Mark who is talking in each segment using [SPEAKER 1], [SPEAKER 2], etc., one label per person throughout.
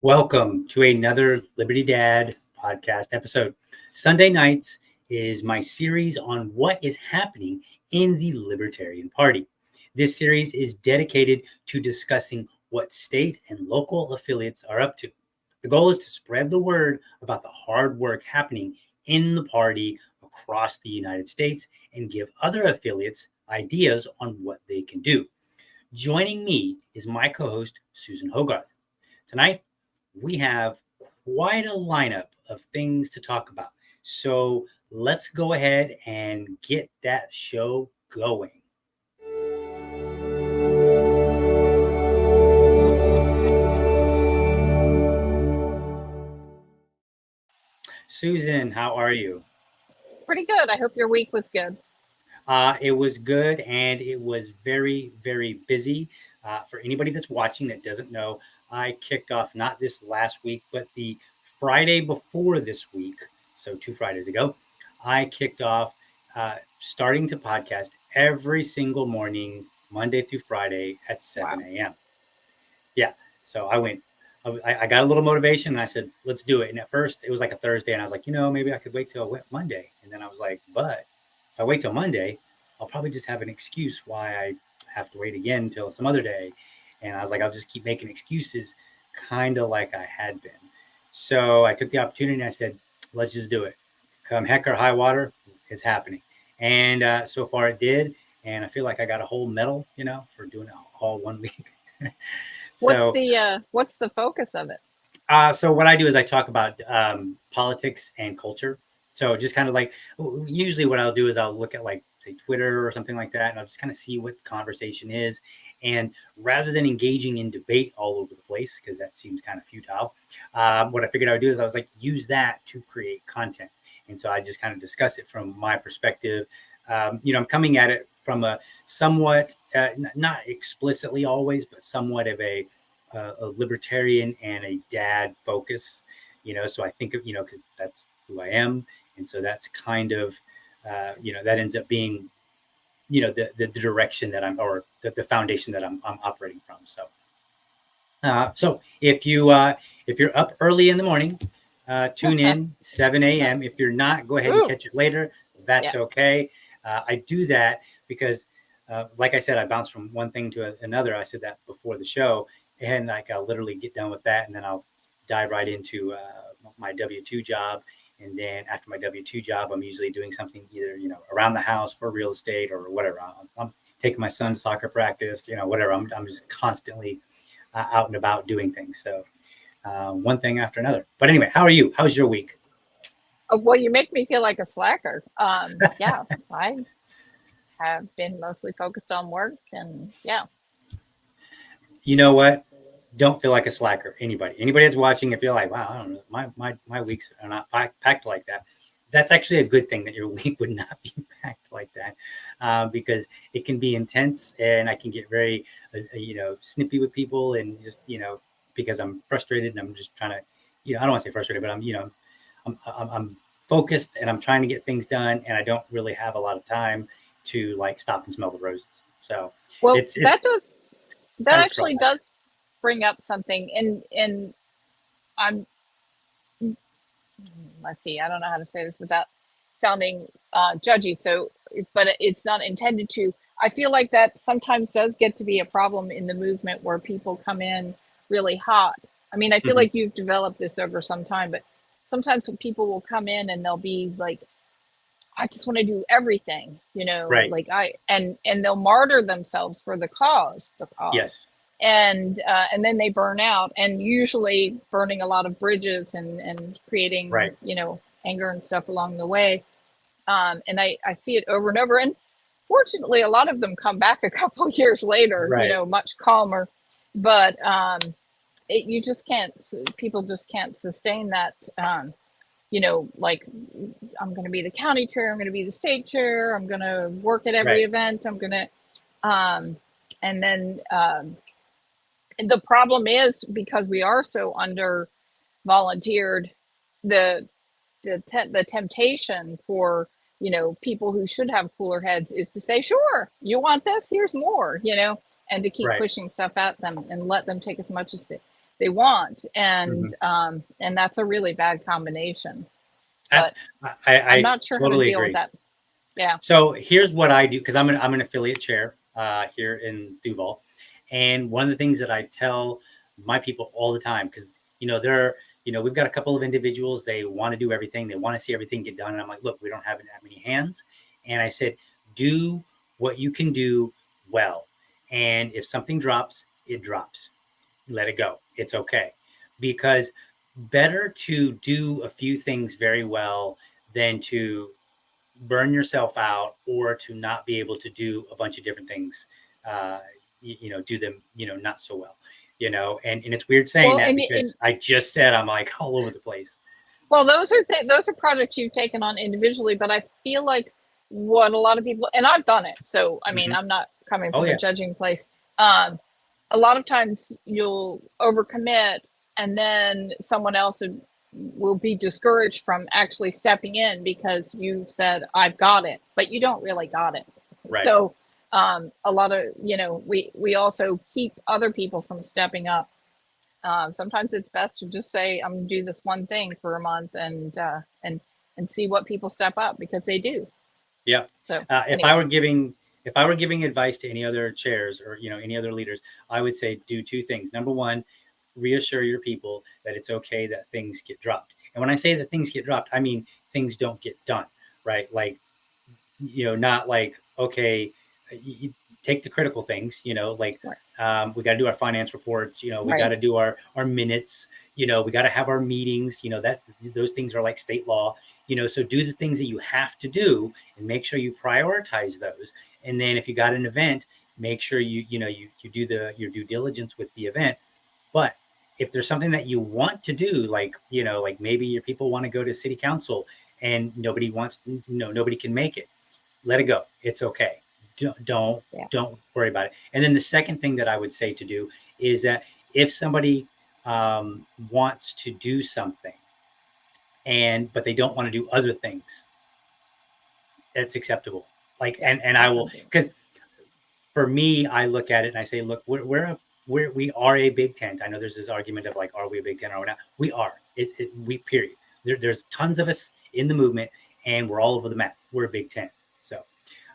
[SPEAKER 1] Welcome to another Liberty Dad podcast episode. Sunday nights is my series on what is happening in the Libertarian Party. This series is dedicated to discussing what state and local affiliates are up to. The goal is to spread the word about the hard work happening in the party across the United States and give other affiliates ideas on what they can do. Joining me is my co-host, Susan Hogarth. Tonight, we have quite a lineup of things to talk about. So let's go ahead and get that show going. Susan, how are you?
[SPEAKER 2] Pretty good. I hope your week was good.
[SPEAKER 1] It was good, and it was very, very busy. For anybody that's watching that doesn't know, I kicked off not this last week, but the Friday before this week, so 2 Fridays ago, I kicked off starting to podcast every single morning, Monday through Friday at 7 a.m. Yeah, so I got a little motivation, and I said, let's do it. And at first, it was like a Thursday, and I was like, maybe I could wait till Monday. And then I was like, but if I wait till Monday, I'll probably just have an excuse why I have to wait again until some other day. And I was like, I'll just keep making excuses, kind of like I had been. So I took the opportunity and I said, let's just do it. Come heck or high water, it's happening. And so far it did. And I feel like I got a whole medal, for doing it all 1 week.
[SPEAKER 2] What's the focus of it?
[SPEAKER 1] So what I do is I talk about politics and culture. So just kind of like, usually what I'll do is I'll look at like, say, Twitter or something like that, and I'll just kind of see what the conversation is. And rather than engaging in debate all over the place, because that seems kind of futile, what I figured I would do is I was like, use that to create content. And so I just kind of discuss it from my perspective. I'm coming at it from a somewhat, not explicitly always, but somewhat of a libertarian and a dad focus, so I think of, because that's who I am. And so that's kind of, that ends up being, the direction that I'm, or the foundation that I'm operating from. So if you're up early in the morning, tune in 7 a.m. If you're not, go ahead and catch it later. That's okay. I do that because, like I said, I bounce from one thing to another. I said that before the show, and like I'll literally get done with that, and then I'll dive right into my W-2 job. And then after my W-2 job, I'm usually doing something either, around the house for real estate or whatever. I'm taking my son to soccer practice, whatever. I'm just constantly out and about doing things. So one thing after another. But anyway, how are you? How's your week?
[SPEAKER 2] Well, you make me feel like a slacker. Yeah, I have been mostly focused on work, and yeah.
[SPEAKER 1] You know what? Don't feel like a slacker. Anybody that's watching, if you're like, wow, I don't know, my weeks are not packed like that. That's actually a good thing that your week would not be packed like that, because it can be intense, and I can get very, snippy with people, and just, because I'm frustrated and I'm just trying to, I don't want to say frustrated, but I'm focused and I'm trying to get things done, and I don't really have a lot of time to like stop and smell the roses. So
[SPEAKER 2] that actually does bring up something, and I'm, let's see, I don't know how to say this without sounding judgy, but it's not intended to. I feel like that sometimes does get to be a problem in the movement where people come in really hot. I mean, I feel like you've developed this over some time, but sometimes when people will come in and they'll be like, I just want to do everything,
[SPEAKER 1] right.
[SPEAKER 2] like and they'll martyr themselves for the cause.
[SPEAKER 1] Yes.
[SPEAKER 2] And then they burn out, and usually burning a lot of bridges and creating,
[SPEAKER 1] right.
[SPEAKER 2] Anger and stuff along the way. And I see it over and over. And fortunately, a lot of them come back a couple years later,
[SPEAKER 1] right.
[SPEAKER 2] Much calmer. But you just can't, people just can't sustain that. Like, I'm going to be the county chair, I'm going to be the state chair, I'm going to work at every event, I'm going to, and then the problem is, because we are so under volunteered, the temptation for, people who should have cooler heads is to say, sure, you want this, here's more, and to keep pushing stuff at them and let them take as much as they want,
[SPEAKER 1] Mhm.
[SPEAKER 2] and that's a really bad combination.
[SPEAKER 1] I,
[SPEAKER 2] But I'm
[SPEAKER 1] I
[SPEAKER 2] not sure how to
[SPEAKER 1] totally
[SPEAKER 2] deal with
[SPEAKER 1] agree.
[SPEAKER 2] that. Yeah.
[SPEAKER 1] So here's what I do, because I'm an affiliate chair here in Duval, and one of the things that I tell my people all the time, because we've got a couple of individuals, they want to do everything, they want to see everything get done, and I'm like, look, we don't have that many hands, and I said, do what you can do well, and if something drops, it drops. Let it go. It's okay, because better to do a few things very well than to burn yourself out or to not be able to do a bunch of different things do them not so well, and it's weird saying
[SPEAKER 2] Well,
[SPEAKER 1] that
[SPEAKER 2] and
[SPEAKER 1] because I just said I'm like all over the place.
[SPEAKER 2] well, those are projects you've taken on individually, but I feel like what a lot of people, and I've done it, so I mean,
[SPEAKER 1] Hmm.
[SPEAKER 2] I'm not coming
[SPEAKER 1] Oh
[SPEAKER 2] from a
[SPEAKER 1] yeah.
[SPEAKER 2] judging place. Um, a lot of times you'll overcommit, and then someone else will be discouraged from actually stepping in because you said I've got it, but you don't really got it.
[SPEAKER 1] Right.
[SPEAKER 2] So a lot of we also keep other people from stepping up. Sometimes it's best to just say I'm going to do this one thing for a month and see what people step up, because they do.
[SPEAKER 1] Yeah.
[SPEAKER 2] So
[SPEAKER 1] If I
[SPEAKER 2] anyway.
[SPEAKER 1] were giving advice to any other chairs or any other leaders, I would say do two things. Number one, reassure your people that it's okay that things get dropped. And when I say that things get dropped, I mean things don't get done, right? Like, not like, okay, you take the critical things, like
[SPEAKER 2] Right.
[SPEAKER 1] we got to do our finance reports, we got
[SPEAKER 2] Right.
[SPEAKER 1] to do our minutes, we got to have our meetings, that those things are like state law, so do the things that you have to do and make sure you prioritize those. And then if you got an event, make sure you do your due diligence with the event. But if there's something that you want to do, like maybe your people want to go to city council and nobody can make it, let it go. It's okay. Don't don't
[SPEAKER 2] Yeah.
[SPEAKER 1] don't worry about it. And then the second thing that I would say to do is that if somebody wants to do something but they don't want to do other things, that's acceptable. Like,
[SPEAKER 2] Yeah.
[SPEAKER 1] and I
[SPEAKER 2] Let
[SPEAKER 1] will,
[SPEAKER 2] them do it.
[SPEAKER 1] because for me, I look at it and I say, look, we are a Big Tent. I know there's this argument of like, are we a Big Tent or not? We are. We period. There's tons of us in the movement, and we're all over the map. We're a Big Tent. So,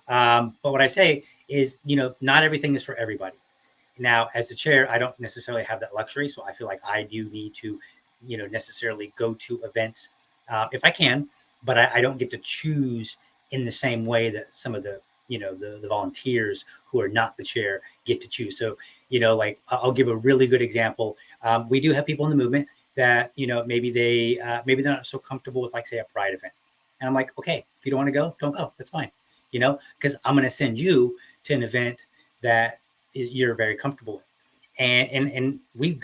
[SPEAKER 1] but what I say is, not everything is for everybody. Now, as the chair, I don't necessarily have that luxury, so I feel like I do need to, necessarily go to events if I can, but I don't get to choose in the same way that some of the volunteers who are not the chair get to choose. So, like I'll give a really good example. We do have people in the movement that maybe they're not so comfortable with, like, say, a pride event, and I'm like, okay, if you don't want to go, don't go. That's fine, because I'm going to send you to an event that you're very comfortable with. And we've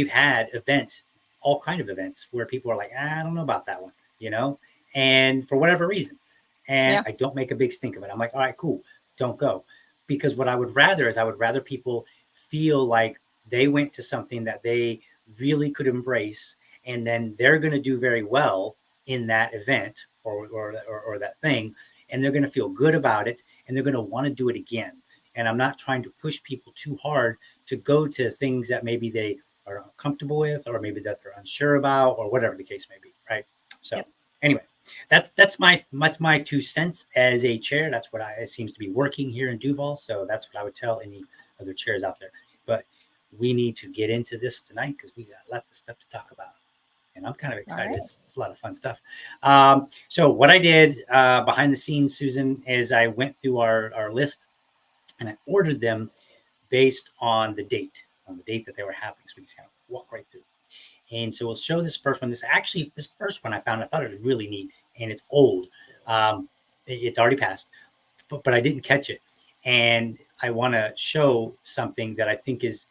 [SPEAKER 1] had events, all kind of events, where people are like, I don't know about that one, and for whatever reason, and
[SPEAKER 2] Yeah.
[SPEAKER 1] I don't make a big stink of it. I'm like, all right, cool, don't go. Because what I would rather is, I would rather people feel like they went to something that they really could embrace, and then they're going to do very well in that event or that thing, and they're going to feel good about it, and they're going to want to do it again. And I'm not trying to push people too hard to go to things that maybe they are uncomfortable with, or maybe that they're unsure about, or whatever the case may be, right? So
[SPEAKER 2] Yep.
[SPEAKER 1] anyway, that's my 2 cents as a chair. That's what it seems to be working here in Duval. So that's what I would tell any other chairs out there. But we need to get into this tonight because we got lots of stuff to talk about, and I'm kind of
[SPEAKER 2] All
[SPEAKER 1] excited.
[SPEAKER 2] right.
[SPEAKER 1] It's a lot of fun stuff. So what I did behind the scenes, Susan, is I went through our list and I ordered them based on the date that they were happening. So we just kind of walk right through. And so we'll show this first one. This first one I thought it was really neat, and it's old. It's already passed, but I didn't catch it. And I want to show something that I think is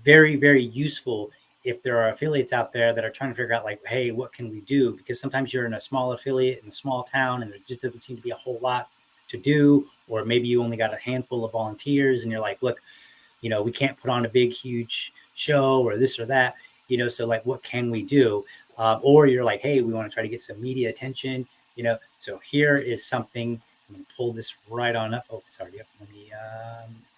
[SPEAKER 1] very, very useful if there are affiliates out there that are trying to figure out, like, hey, what can we do? Because sometimes you're in a small affiliate in a small town and there just doesn't seem to be a whole lot to do, or maybe you only got a handful of volunteers and you're like, look, we can't put on a big, huge show or this or that, so like, what can we do? Or you're like, hey, we want to try to get some media attention, so here is something I'm going to pull this right on up. Oh, it's already up. Let me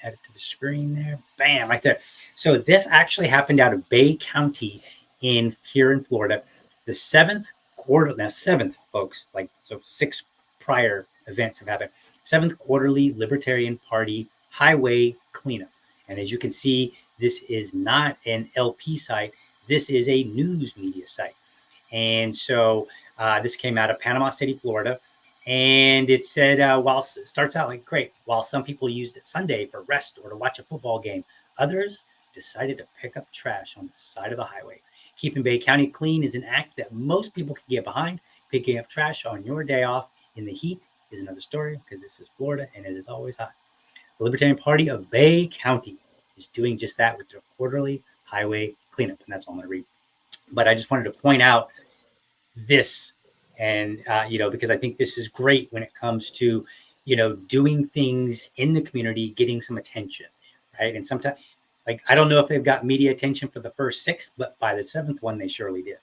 [SPEAKER 1] add it to the screen there. Bam, right there. So this actually happened out of Bay County here in Florida. The seventh quarter, now seventh, folks, like so 6 prior events have happened. Seventh quarterly Libertarian Party highway cleanup. And as you can see, this is not an LP site. This is a news media site. And so this came out of Panama City, Florida. And it said, it starts out like, great, while some people used it Sunday for rest or to watch a football game, others decided to pick up trash on the side of the highway. Keeping Bay County clean is an act that most people can get behind. Picking up trash on your day off in the heat is another story, because this is Florida and it is always hot. The Libertarian Party of Bay County is doing just that with their quarterly highway cleanup. And that's all I'm going to read. But I just wanted to point out this, and because I think this is great when it comes to doing things in the community, getting some attention, right? And sometimes, like, I don't know if they've got media attention for the first 6, but by the 7th one they surely did.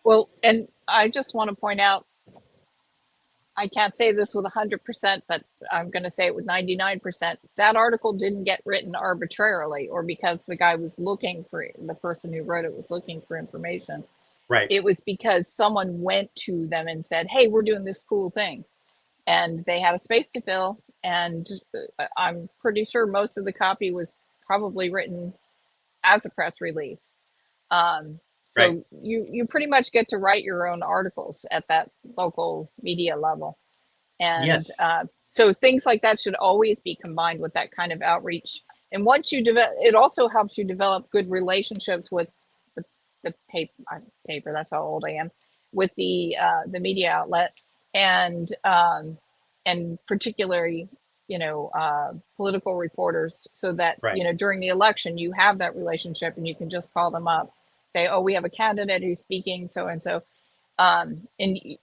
[SPEAKER 2] Well, and I just want to point out, I can't say this with 100%, but I'm going to say it with 99%. That article didn't get written arbitrarily or because the guy was looking for, the person who wrote it was looking for information.
[SPEAKER 1] Right.
[SPEAKER 2] It was because someone went to them and said, hey, we're doing this cool thing. And they had a space to fill. And I'm pretty sure most of the copy was probably written as a press release. So
[SPEAKER 1] Right.
[SPEAKER 2] you pretty much get to write your own articles at that local media level. And
[SPEAKER 1] Yes.
[SPEAKER 2] so things like that should always be combined with that kind of outreach. And once you develop, it also helps you develop good relationships with the paper, that's how old I am, with the media outlet, and particularly, political reporters, so that,
[SPEAKER 1] Right.
[SPEAKER 2] during the election, you have that relationship and you can just call them up, say, oh, we have a candidate who's speaking, so and so. And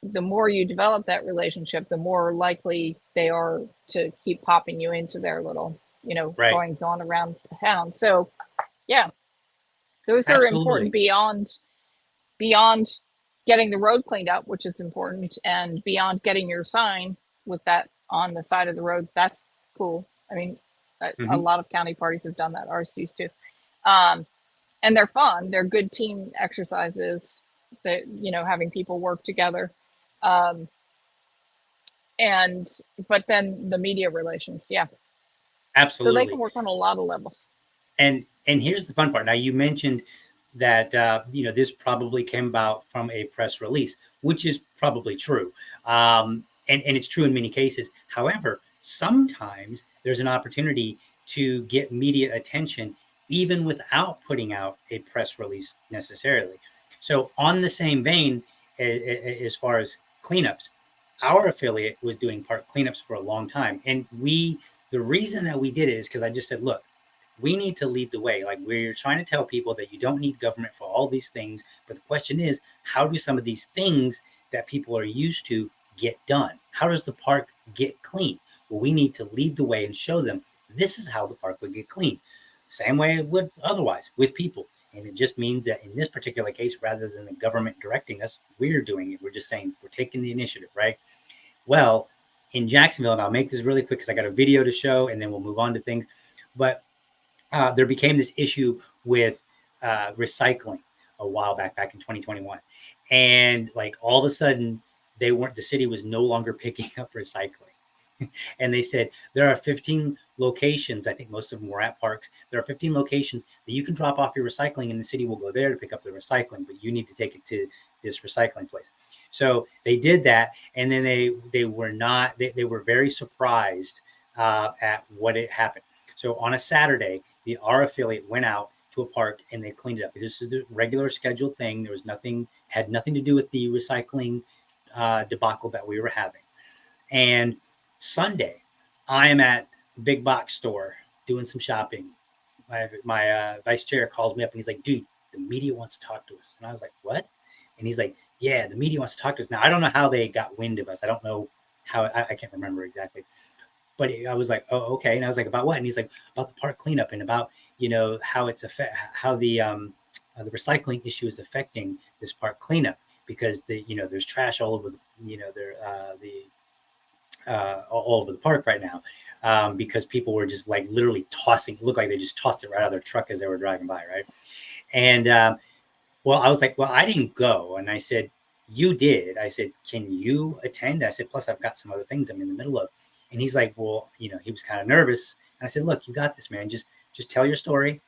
[SPEAKER 2] the more you develop that relationship, the more likely they are to keep popping you into their little,
[SPEAKER 1] Right.
[SPEAKER 2] goings on around town. So, yeah, those are important
[SPEAKER 1] Absolutely.
[SPEAKER 2] beyond getting the road cleaned up, which is important, and beyond getting your sign with that on the side of the road. That's cool. I mean, a
[SPEAKER 1] Mhm.
[SPEAKER 2] lot of county parties have done that. Ours used to. And they're fun. They're good team exercises that, having people work together. Um, but then the media relations, yeah. So they can
[SPEAKER 1] Absolutely.
[SPEAKER 2] work on a lot of levels.
[SPEAKER 1] And here's the fun part. Now, you mentioned that this probably came about from a press release, which is probably true, and it's true in many cases. However, sometimes there's an opportunity to get media attention even without putting out a press release necessarily. So, on the same vein, as far as cleanups, our affiliate was doing park cleanups for a long time, and the reason that we did it is because I just said, look, we need to lead the way. Like, we're trying to tell people that you don't need government for all these things. But the question is, how do some of these things that people are used to get done? How does the park get clean? Well, we need to lead the way and show them this is how the park would get clean. Same way it would otherwise with people. And it just means that in this particular case, rather than the government directing us, we're doing it. We're just saying we're taking the initiative, right? Well, in Jacksonville, and I'll make this really quick because I got a video to show and then we'll move on to things. But there became this issue with recycling a while back in 2021, and like all of a sudden the city was no longer picking up recycling. And they said there are 15 locations, I think most of them were at parks, there are 15 locations that you can drop off your recycling and the city will go there to pick up the recycling, but you need to take it to this recycling place. So they did that, and then they were not they were very surprised at what it happened. So on a Saturday, our affiliate went out to a park and they cleaned it up. This is the regular scheduled thing. There was had nothing to do with the recycling debacle that we were having. And Sunday, I am at the big box store doing some shopping. My vice chair calls me up and he's like, dude, the media wants to talk to us. And I was like, what? And he's like, yeah, the media wants to talk to us. Now, I don't know how they got wind of us. I don't know how, I can't remember exactly. But I was like, oh, okay. And I was like, about what? And he's like, about the park cleanup and about, how the recycling issue is affecting this park cleanup, because there's trash all over the all over the park right now, because people were just like literally tossing. It looked like they just tossed it right out of their truck as they were driving by, right? And well, I was like, well, I didn't go, and I said, you did. I said, can you attend? I said, plus I've got some other things I'm in the middle of. And he's like, well, he was kind of nervous. And I said, look, you got this, man. Just tell your story,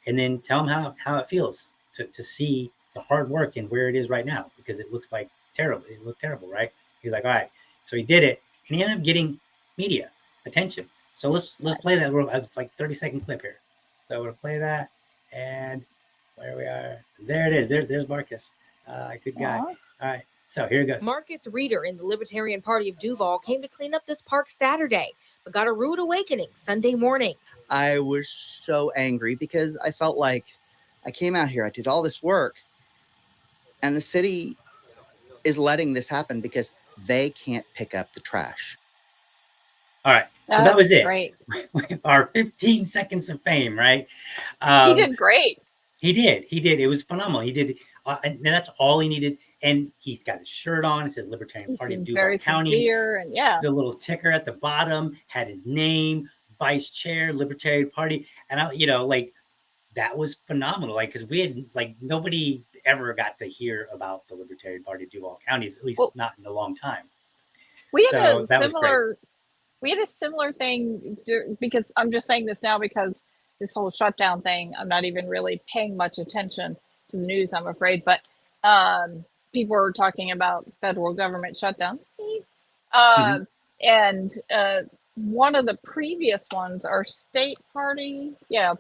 [SPEAKER 1] and then tell them how it feels to see the hard work and where it is right now, because it looks like terrible. It looked terrible, right? He's like, all right. So he did it, and he ended up getting media attention. So let's play that little, it's like 30-second clip here. So we're gonna play that, and where we are, there it is. There's Marcus. Good guy.
[SPEAKER 2] Aw.
[SPEAKER 1] All right. So here it goes.
[SPEAKER 3] Marcus Reeder in the Libertarian Party of Duval came to clean up this park Saturday, but got a rude awakening Sunday morning.
[SPEAKER 4] I was so angry because I felt like I came out here, I did all this work, and the city is letting this happen because they can't pick up the trash.
[SPEAKER 1] All right. So that was it.
[SPEAKER 2] Great.
[SPEAKER 1] Our 15 seconds of fame, right?
[SPEAKER 2] He did great.
[SPEAKER 1] He did. It was phenomenal. He did. And that's all he needed. And he's got his shirt on. It says Libertarian Party of Duval
[SPEAKER 2] very
[SPEAKER 1] County.
[SPEAKER 2] sincere, and yeah.
[SPEAKER 1] The little ticker at the bottom had his name, Vice Chair, Libertarian Party. And like, that was phenomenal. Like, because we had, like, nobody ever got to hear about the Libertarian Party of Duval County, at least not in a long time.
[SPEAKER 2] We had a similar thing, because I'm just saying this now because this whole shutdown thing, I'm not even really paying much attention to the news, I'm afraid, but people were talking about federal government shutdown. And one of the previous ones, our state party,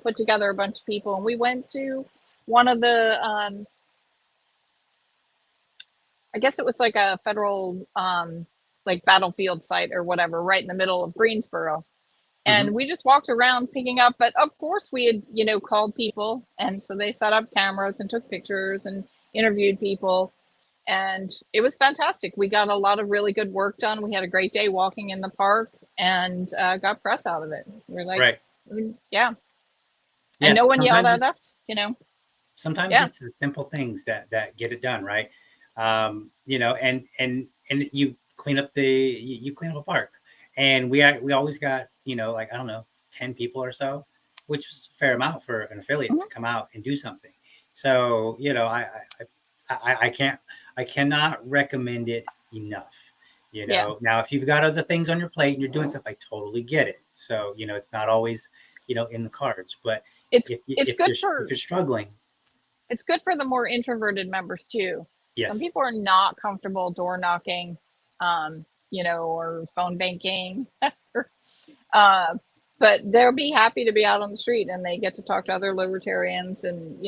[SPEAKER 2] put together a bunch of people, and we went to one of the, I guess it was like a federal, like battlefield site or whatever, right in the middle of Greensboro. And we just walked around picking up, but of course we had, called people. And so they set up cameras and took pictures and interviewed people. And it was fantastic. We got a lot of really good work done. We had a great day walking in the park, and got press out of it. We're like, yeah. And no one yelled at us,
[SPEAKER 1] Sometimes it's the simple things that get it done, right? And you clean up a park. And we always got, like, I don't know, 10 people or so, which is a fair amount for an affiliate to come out and do something. So, I cannot recommend it enough. Now, if you've got other things on your plate and you're doing stuff, I totally get it. So, it's not always, in the cards, but if you're struggling.
[SPEAKER 2] It's good for the more introverted members too.
[SPEAKER 1] Yes.
[SPEAKER 2] Some people are not comfortable door knocking, or phone banking, but they'll be happy to be out on the street, and they get to talk to other libertarians, and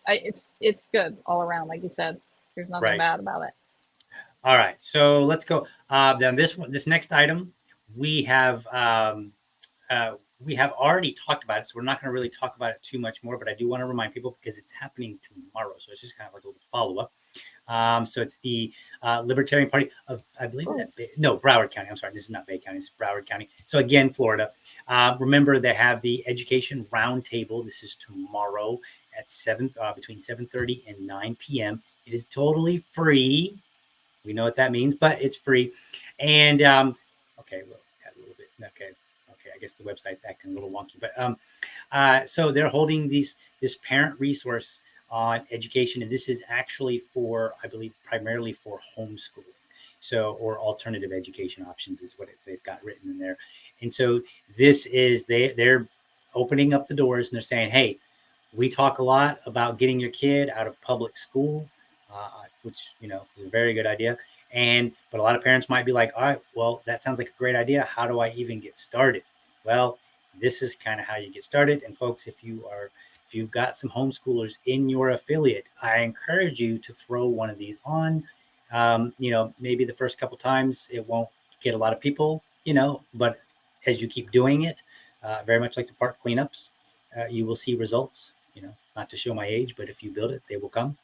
[SPEAKER 2] it's good all around. Like you said, there's nothing bad about it.
[SPEAKER 1] All right, so let's go. Then this next item, we have already talked about it, so we're not going to really talk about it too much more. But I do want to remind people, because it's happening tomorrow, so it's just kind of like a little follow up. So it's the Libertarian Party of, I believe, Broward County. I'm sorry, this is not Bay County, it's Broward County. So again, Florida. Remember, they have the Education Roundtable. This is tomorrow at between 7:30 and 9 p.m. It is totally free. We know what that means, but it's free. And okay, well, got a little bit. Okay, I guess the website's acting a little wonky, but so they're holding this parent resource on education, and this is actually for, I believe, primarily for homeschooling, or alternative education options is what they've got written in there. And so this is they're opening up the doors, and they're saying, hey, we talk a lot about getting your kid out of public school, which is a very good idea, but a lot of parents might be like, all right, well, that sounds like a great idea. How do I even get started? Well, this is kind of how you get started. And folks, if you've got some homeschoolers in your affiliate, I encourage you to throw one of these on. Maybe the first couple times it won't get a lot of people, but as you keep doing it, very much like the park cleanups, you will see results, not to show my age, but if you build it, they will come.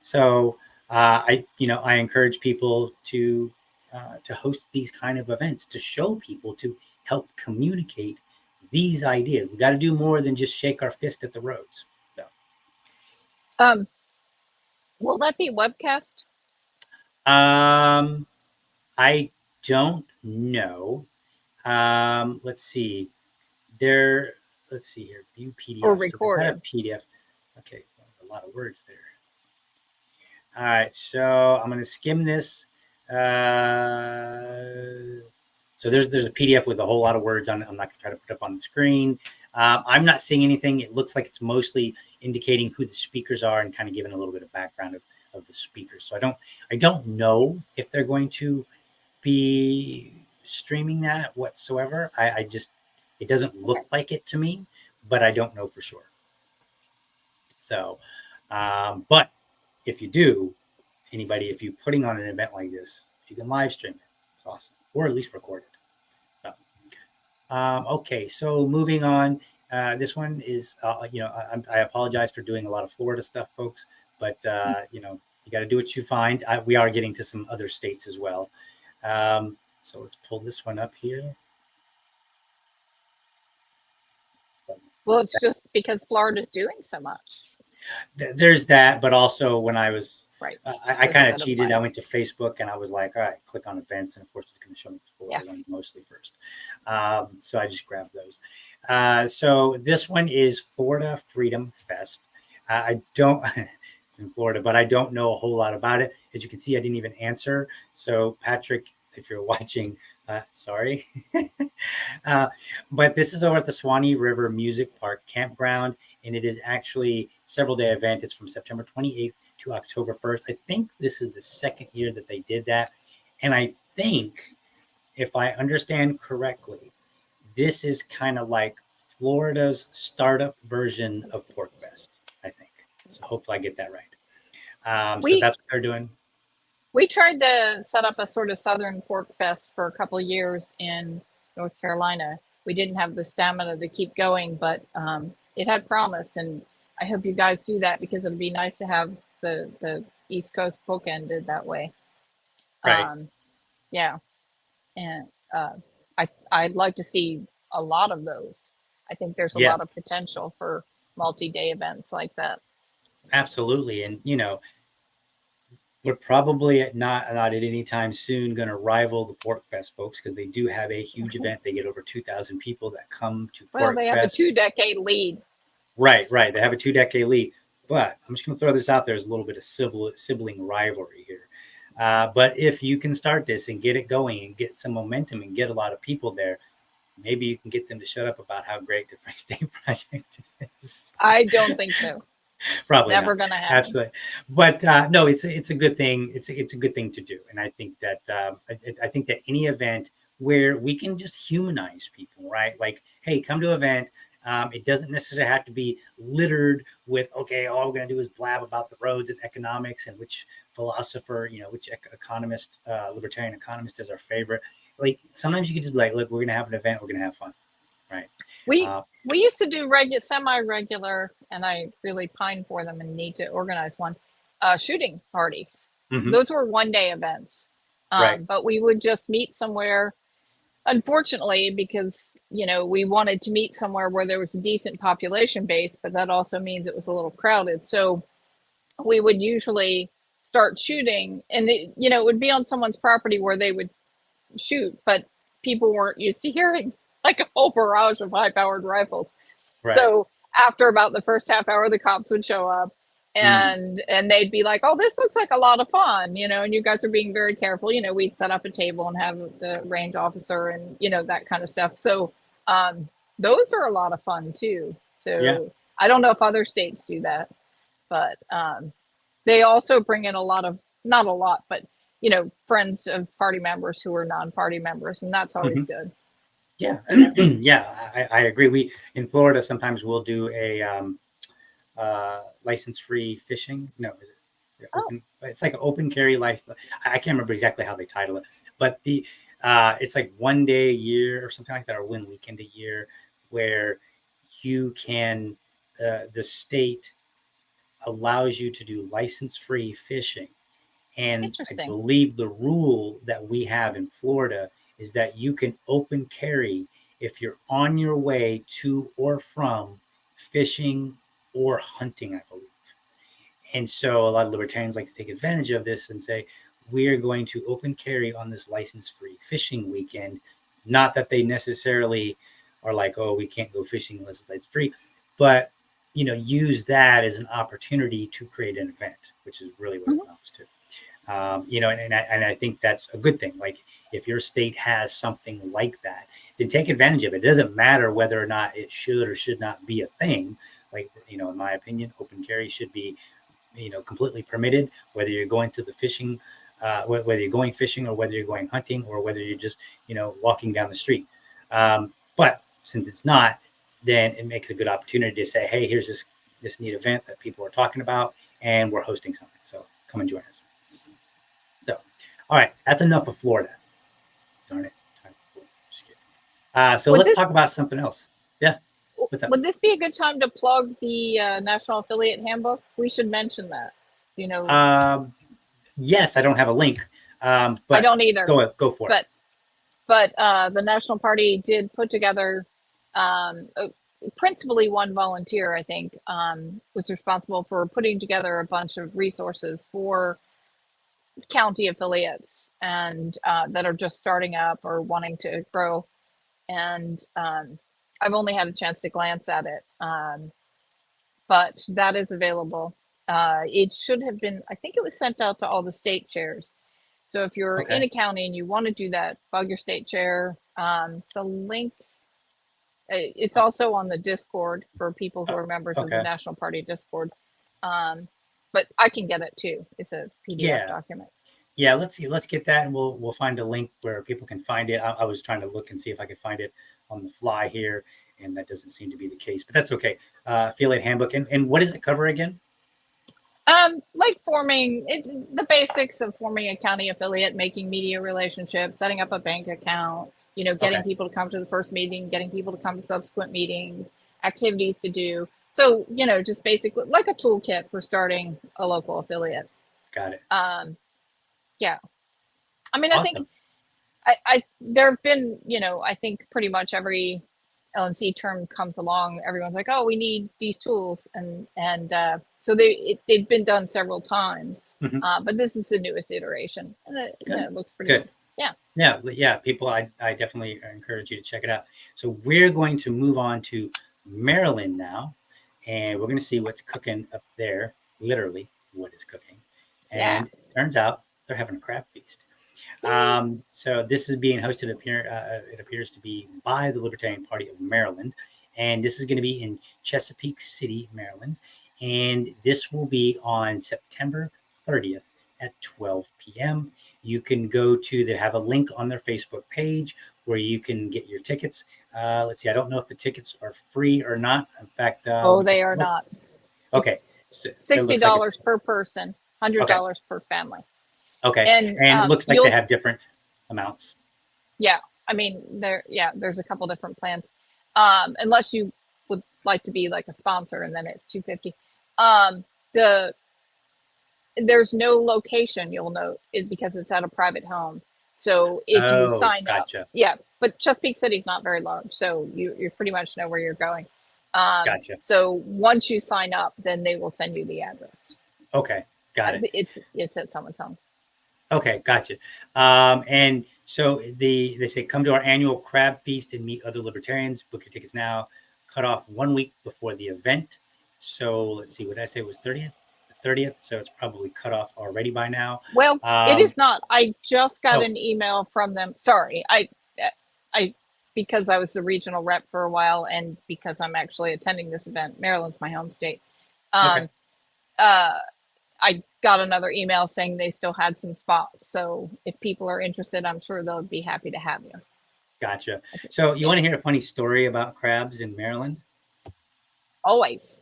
[SPEAKER 1] So I encourage people to host these kind of events, to show people, to help communicate these ideas. We got to do more than just shake our fist at the roads. So,
[SPEAKER 2] will that be webcast?
[SPEAKER 1] I don't know. Let's see. Let's see here. View PDF.
[SPEAKER 2] Or
[SPEAKER 1] So they've got a
[SPEAKER 2] recorded.
[SPEAKER 1] PDF. Okay, a lot of words there. All right, so I'm going to skim this. So there's a PDF with a whole lot of words on it. I'm not going to try to put up on the screen. I'm not seeing anything. It looks like it's mostly indicating who the speakers are and kind of giving a little bit of background of the speakers. So I don't know if they're going to be streaming that whatsoever. I just, it doesn't look like it to me, but I don't know for sure. So, but if you do, anybody, if you're putting on an event like this, if you can live stream it, it's awesome, or at least record it. So, okay, so moving on. This one is, I apologize for doing a lot of Florida stuff, folks, but you got to do what you find. We are getting to some other states as well. So let's pull this one up here.
[SPEAKER 2] Well, it's just because Florida's doing so much.
[SPEAKER 1] There's that, but also when I was,
[SPEAKER 2] right,
[SPEAKER 1] I kind of cheated. I went to Facebook and I was like, all right, click on events, and of course it's going to show me the Florida one mostly first. So I just grabbed those. So this one is Florida Freedom Fest. I don't. It's in Florida, but I don't know a whole lot about it. As you can see, I didn't even answer. So Patrick, if you're watching, sorry. But this is over at the Swanee River Music Park Campground, and it is actually several-day event. It's from September 28th to October 1st. I think this is the second year that they did that. And I think, if I understand correctly, this is kind of like Florida's startup version of PorcFest, I think. So hopefully I get that right. So that's what they're doing.
[SPEAKER 2] We tried to set up a sort of Southern Pork Fest for a couple of years in North Carolina. We didn't have the stamina to keep going, but it had promise, and I hope you guys do that because it'd be nice to have the East Coast bookended that way.
[SPEAKER 1] Right.
[SPEAKER 2] Yeah, and I'd like to see a lot of those. I think there's a lot of potential for multi-day events like that.
[SPEAKER 1] Absolutely, and we're probably not at any time soon going to rival the PorcFest folks, because they do have a huge event. They get over 2,000 people that come to PorcFest.
[SPEAKER 2] Well, they have a 2-decade lead.
[SPEAKER 1] Right. They have a 2-decade lead. But I'm just going to throw this out there as a little bit of sibling rivalry here. But if you can start this and get it going and get some momentum and get a lot of people there, maybe you can get them to shut up about how great the Free State Project is.
[SPEAKER 2] I don't think so.
[SPEAKER 1] Probably
[SPEAKER 2] never going to happen.
[SPEAKER 1] Absolutely, but no, it's a good thing. It's a good thing to do, and I think that I think that any event where we can just humanize people, right? Like, hey, come to an event. It doesn't necessarily have to be littered with, okay, all we're going to do is blab about the roads and economics and which philosopher, which economist, libertarian economist is our favorite. Like, sometimes you can just be like, look, we're going to have an event. We're going to have fun. Right.
[SPEAKER 2] We used to do semi-regular, and I really pine for them and need to organize one, shooting parties. Mm-hmm. Those were one-day events. Right. But we would just meet somewhere, unfortunately, because, we wanted to meet somewhere where there was a decent population base, but that also means it was a little crowded. So we would usually start shooting, and it would be on someone's property where they would shoot, but people weren't used to hearing like a whole barrage of high-powered rifles. Right. So after about the first half hour, the cops would show up, and they'd be like, "Oh, this looks like a lot of fun," and you guys are being very careful. We'd set up a table and have the range officer and that kind of stuff. So those are a lot of fun too. So I don't know if other states do that, but they also bring in a lot of, not a lot, but friends of party members who are non-party members, and that's always good.
[SPEAKER 1] Yeah, I agree. We in Florida sometimes we'll do a license-free fishing. No, is it? Open, it's like an open carry license. I can't remember exactly how they title it, but it's like 1 day a year or something like that, or 1 weekend a year, where you can the state allows you to do license-free fishing, and I believe the rule that we have in Florida is that you can open carry if you're on your way to or from fishing or hunting, I believe. And so a lot of libertarians like to take advantage of this and say, we are going to open carry on this license-free fishing weekend. Not that they necessarily are like, oh, we can't go fishing unless it's license-free, but use that as an opportunity to create an event, which is really what it amounts to. And I think that's a good thing. Like, if your state has something like that, then take advantage of it. It doesn't matter whether or not it should or should not be a thing. Like, in my opinion, open carry should be, completely permitted, whether you're going to the fishing, whether you're going fishing or whether you're going hunting or whether you're just, walking down the street. But since it's not, then it makes a good opportunity to say, hey, here's this neat event that people are talking about, and we're hosting something. So come and join us. So, all right, that's enough of Florida. Darn it. Just kidding. So let's talk about something else. Yeah. What's up?
[SPEAKER 2] Would this be a good time to plug the National Affiliate Handbook? We should mention that.
[SPEAKER 1] Yes, I don't have a link. But
[SPEAKER 2] I don't either.
[SPEAKER 1] Go for it.
[SPEAKER 2] But the National Party did put together, principally one volunteer, I think, was responsible for putting together a bunch of resources for county affiliates and that are just starting up or wanting to grow. And I've only had a chance to glance at it, but that is available. It should have been, I think it was sent out to all the state chairs. So if you're in a county and you want to do that, bug your state chair. The link, it's also on the Discord for people who are members of the National Party Discord. But I can get it too. It's a PDF document.
[SPEAKER 1] Yeah, let's see. Let's get that, and we'll find a link where people can find it. I was trying to look and see if I could find it on the fly here, and that doesn't seem to be the case. But that's okay. Affiliate handbook, and what does it cover again?
[SPEAKER 2] Like it's the basics of forming a county affiliate, making media relationships, setting up a bank account. Getting people to come to the first meeting, getting people to come to subsequent meetings, activities to do. So just basically like a toolkit for starting a local affiliate.
[SPEAKER 1] Got it.
[SPEAKER 2] Yeah. I mean,
[SPEAKER 1] awesome.
[SPEAKER 2] I think there have been, I think pretty much every LNC term comes along, everyone's like, oh, we need these tools. And so they've been done several times, but this is the newest iteration. And it looks pretty good.
[SPEAKER 1] Yeah. People, I definitely encourage you to check it out. So we're going to move on to Maryland now, and we're going to see what's cooking up there. Literally, what is cooking. And it turns out they're having a crab feast. So this is being hosted it appears to be by the Libertarian Party of Maryland, and this is going to be in Chesapeake City, Maryland, and this will be on September 30th at 12 p.m. You can go to, they have a link on their Facebook page where you can get your tickets. Let's see, I don't know if the tickets are free or not. In fact,
[SPEAKER 2] they are not.
[SPEAKER 1] Okay,
[SPEAKER 2] so $60 per person, $100 per family.
[SPEAKER 1] Okay, and it looks like they have different amounts.
[SPEAKER 2] Yeah, I mean, there's a couple different plans. Unless you would like to be like a sponsor, and then it's $250. There's no location, you'll note, because it's at a private home. So if you sign up, but Chesapeake City's not very large, so you pretty much know where you're going.
[SPEAKER 1] Gotcha.
[SPEAKER 2] So once you sign up, then they will send you the address.
[SPEAKER 1] Okay, got it.
[SPEAKER 2] It's at someone's home.
[SPEAKER 1] Okay, gotcha. And so they say, come to our annual crab feast and meet other libertarians. Book your tickets now. Cut off 1 week before the event. So let's see, what did I say? It was 30th? The 30th. So it's probably cut off already by now.
[SPEAKER 2] Well, it is not. I just got an email from them. Sorry, I because I was the regional rep for a while, and because I'm actually attending this event. Maryland's my home state. I got another email saying they still had some spots. So if people are interested, I'm sure they'll be happy to have you.
[SPEAKER 1] Gotcha. So you want to hear a funny story about crabs in Maryland?
[SPEAKER 2] Always.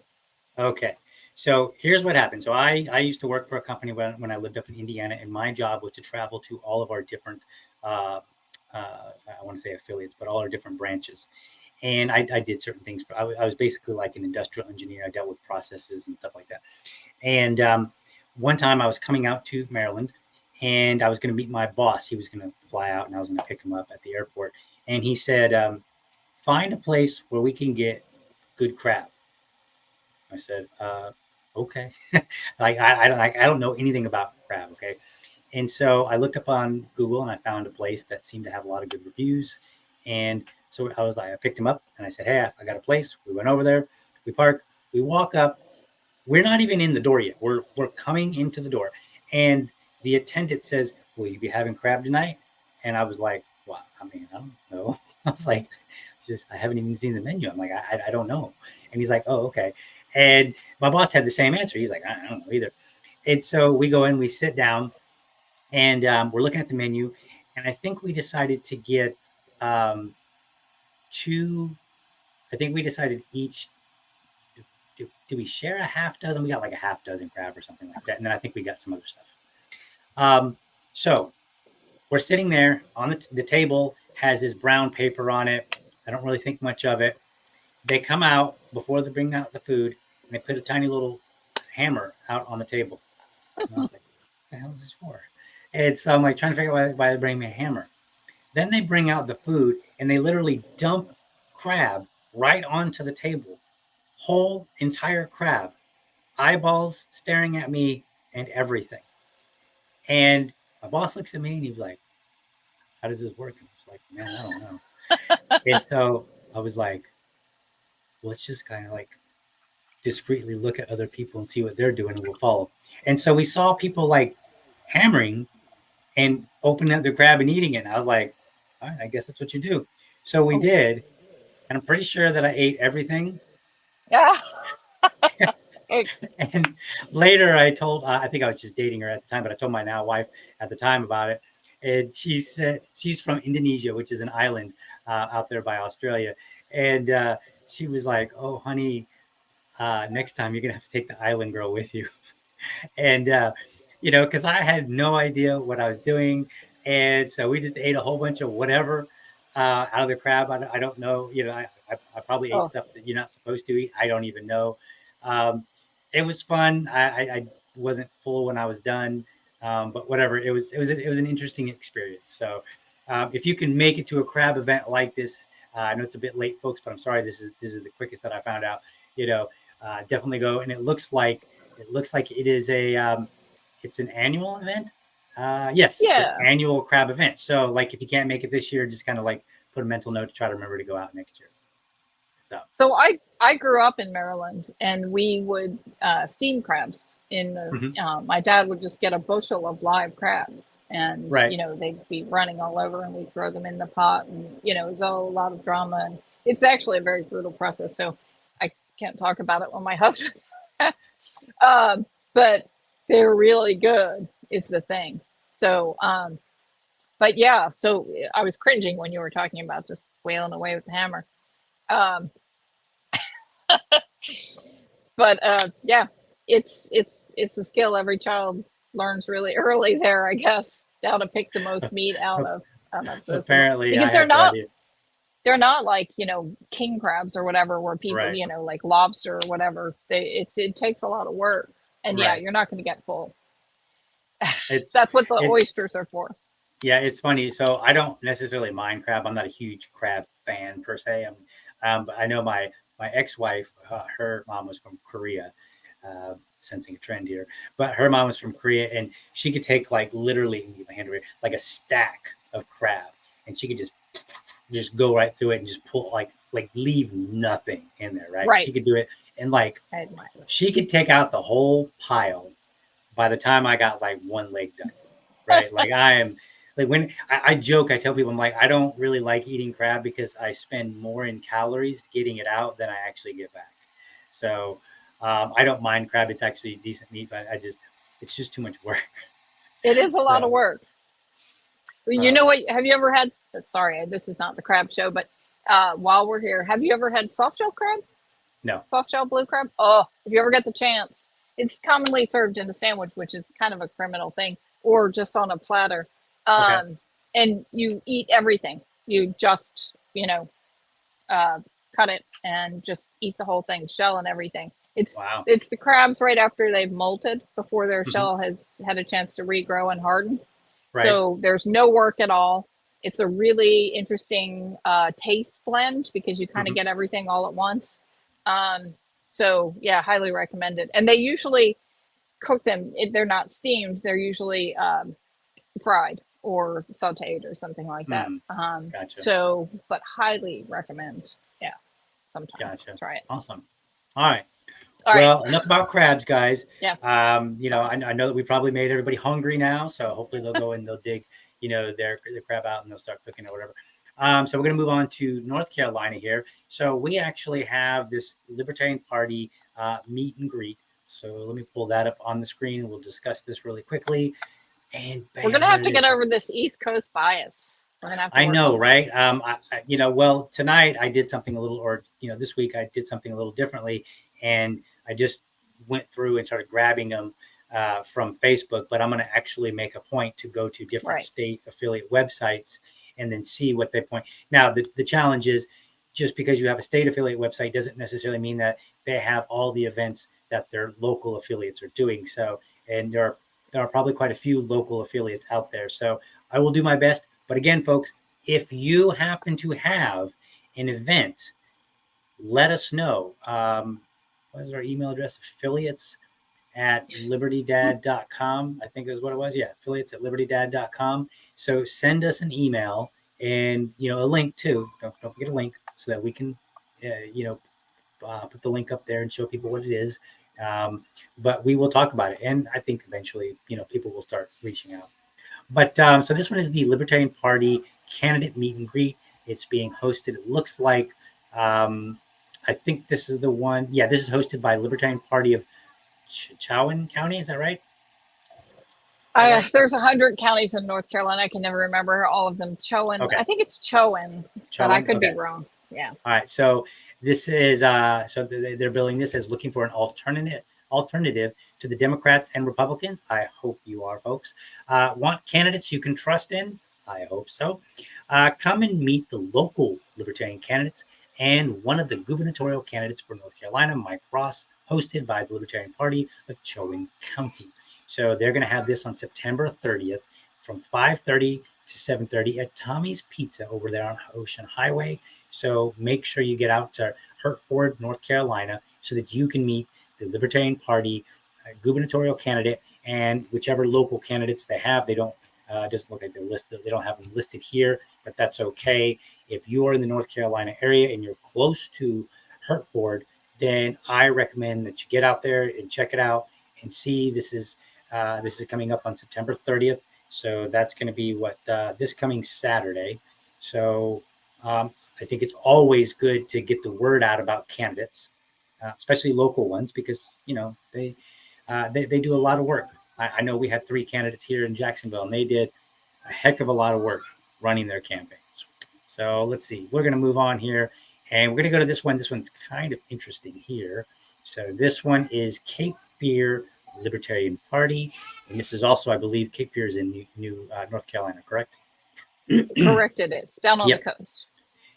[SPEAKER 1] Okay. So here's what happened. So I used to work for a company when I lived up in Indiana, and my job was to travel to all of our different, I want to say affiliates, but all our different branches. And I did certain things. I was basically like an industrial engineer. I dealt with processes and stuff like that. And one time I was coming out to Maryland, and I was going to meet my boss. He was going to fly out, and I was going to pick him up at the airport. And he said, find a place where we can get good crab. I said, okay. I don't know anything about crab. Okay. And so I looked up on Google and I found a place that seemed to have a lot of good reviews. And so I was like, I picked him up and I said, hey, I got a place. We went over there, we park, we walk up. We're not even in the door yet. We're coming into the door. And the attendant says, will you be having crab tonight? And I was like, well, I mean, I don't know. I was like, just, I haven't even seen the menu. I'm like, I don't know. And he's like, oh, okay. And my boss had the same answer. He's like, I don't know either. And so we go in, we sit down, and we're looking at the menu. And I think we decided to get two, I think we decided each, did we share a half dozen? We got like a half dozen crab or something like that. And then I think we got some other stuff. So we're sitting there on the table, has this brown paper on it. I don't really think much of it. They come out before they bring out the food, and they put a tiny little hammer out on the table. And I was like, what the hell is this for? And so I'm like trying to figure out why they bring me a hammer. Then they bring out the food, and they literally dump crab right onto the table. Whole entire crab, eyeballs staring at me and everything. And my boss looks at me and he's like, how does this work? And I was like, man, I don't know. And so I was like, let's just kind of like discreetly look at other people and see what they're doing and we'll follow. And so we saw people like hammering and opening up the crab and eating it. And I was like, all right, I guess that's what you do. So we did. And I'm pretty sure that I ate everything.
[SPEAKER 2] Yeah.
[SPEAKER 1] And later I told, I think I was just dating her at the time, but I told my now wife at the time about it. And she said, she's from Indonesia, which is an island out there by Australia. And she was like, oh, honey, next time you're going to have to take the island girl with you. And, because I had no idea what I was doing. And so we just ate a whole bunch of whatever out of the crab. I don't know. I probably ate stuff that you're not supposed to eat. I don't even know. It was fun. I wasn't full when I was done, but whatever. It was an interesting experience. So if you can make it to a crab event like this, I know it's a bit late, folks, but I'm sorry. This is the quickest that I found out. Definitely go. And it looks like it is it's an annual event. Yes,
[SPEAKER 2] Yeah.
[SPEAKER 1] annual crab event. So like if you can't make it this year, just kind of like put a mental note to try to remember to go out next year.
[SPEAKER 2] So I grew up in Maryland, and we would steam crabs in the. My dad would just get a bushel of live crabs, and they'd be running all over, and we'd throw them in the pot, and it was all a lot of drama, and it's actually a very brutal process. So I can't talk about it with my husband, but they're really good. Is the thing. So, but yeah, so I was cringing when you were talking about just wailing away with the hammer. But yeah, it's a skill every child learns really early there, I guess, how to pick the most meat out of this.
[SPEAKER 1] Apparently,
[SPEAKER 2] because they're not like king crabs or whatever, where people like lobster or whatever. It takes a lot of work, and yeah, you're not going to get full. That's what the oysters are for.
[SPEAKER 1] Yeah, it's funny. So I don't necessarily mind crab. I'm not a huge crab fan per se. But I know my ex-wife, her mom was from Korea, sensing a trend here, but her mom was from Korea, and she could take like literally like a stack of crab, and she could just go right through it and just pull like leave nothing in there. Right. She could do it. And like, she could take out the whole pile by the time I got like one leg done. Right. Like I am like, when I joke, I tell people, I'm like, I don't really like eating crab because I spend more in calories getting it out than I actually get back. So I don't mind crab. It's actually decent meat, but it's just too much work.
[SPEAKER 2] It is a lot of work. You know what? Have you ever had, sorry, this is not the crab show, but while we're here, have you ever had soft shell crab?
[SPEAKER 1] No.
[SPEAKER 2] Soft shell blue crab? Oh, if you ever get the chance. It's commonly served in a sandwich, which is kind of a criminal thing, or just on a platter. And you eat everything. You just, cut it and just eat the whole thing, shell and everything. It's the crabs right after they've molted, before their shell has had a chance to regrow and harden. Right. So there's no work at all. It's a really interesting taste blend because you kind of get everything all at once. So yeah, highly recommend it. And they usually cook them. If they're not steamed, they're usually fried or sauteed or something like that.
[SPEAKER 1] Gotcha.
[SPEAKER 2] So, but highly recommend. Yeah, sometime
[SPEAKER 1] Gotcha.
[SPEAKER 2] try it.
[SPEAKER 1] Awesome. All right.
[SPEAKER 2] All right.
[SPEAKER 1] Well, enough about crabs, guys.
[SPEAKER 2] Yeah.
[SPEAKER 1] I know that we probably made everybody hungry now, so hopefully they'll go and they'll dig, their crab out and they'll start cooking or whatever. So we're going to move on to North Carolina here. So we actually have this Libertarian Party meet and greet. So let me pull that up on the screen and we'll discuss this really quickly. And bam,
[SPEAKER 2] we're gonna have to
[SPEAKER 1] there it
[SPEAKER 2] get
[SPEAKER 1] is.
[SPEAKER 2] over this East Coast bias. We're gonna have to
[SPEAKER 1] I
[SPEAKER 2] work
[SPEAKER 1] know,
[SPEAKER 2] on
[SPEAKER 1] right?
[SPEAKER 2] this.
[SPEAKER 1] Well, tonight I did something a little, or this week I did something a little differently, and I just went through and started grabbing them from Facebook. But I'm going to actually make a point to go to different
[SPEAKER 2] Right.
[SPEAKER 1] state affiliate websites and then see what they point. Now, the challenge is just because you have a state affiliate website doesn't necessarily mean that they have all the events that their local affiliates are doing. So, and there are probably quite a few local affiliates out there. So I will do my best. But again, folks, if you happen to have an event, let us know. What is our email address? affiliates@libertydad.com. I think is what it was. Yeah, affiliates@libertydad.com. So send us an email and a link too. Don't forget a link so that we can put the link up there and show people what it is. But we will talk about it, and I think eventually people will start reaching out. But so this one is the Libertarian Party candidate meet and greet. It's being hosted. It looks like I think this is the one. Yeah, this is hosted by Libertarian Party of Chowan County. Is that right?
[SPEAKER 2] There's 100 counties in North Carolina. I can never remember all of them. Chowan.
[SPEAKER 1] Okay.
[SPEAKER 2] I think it's Chowan, but I could be wrong. Yeah.
[SPEAKER 1] All right. So this is they're billing this as looking for an alternative to the Democrats and Republicans. I hope you are, folks. Want candidates you can trust in? I hope so. Come and meet the local Libertarian candidates and one of the gubernatorial candidates for North Carolina, Mike Ross, hosted by the Libertarian Party of Chowan County. So they're going to have this on September 30th from 5:30 to 7:30 at Tommy's Pizza over there on Ocean Highway. So make sure you get out to Hertford, North Carolina, so that you can meet the Libertarian Party gubernatorial candidate and whichever local candidates they have. They don't doesn't look like they're listed. They don't have them listed here, but that's okay. If you are in the North Carolina area and you're close to Hertford, then I recommend that you get out there and check it out and see. This is coming up on September 30th. So that's going to be this coming Saturday. So I think it's always good to get the word out about candidates, especially local ones, because they do a lot of work. I know we had 3 candidates here in Jacksonville, and they did a heck of a lot of work running their campaigns. So let's see. We're going to move on here, and we're going to go to this one. This one's kind of interesting here. So this one is Cape Fear Libertarian Party, and this is also, I believe, Cape Fear is in New North Carolina, correct?
[SPEAKER 2] Correct, it is down on the coast.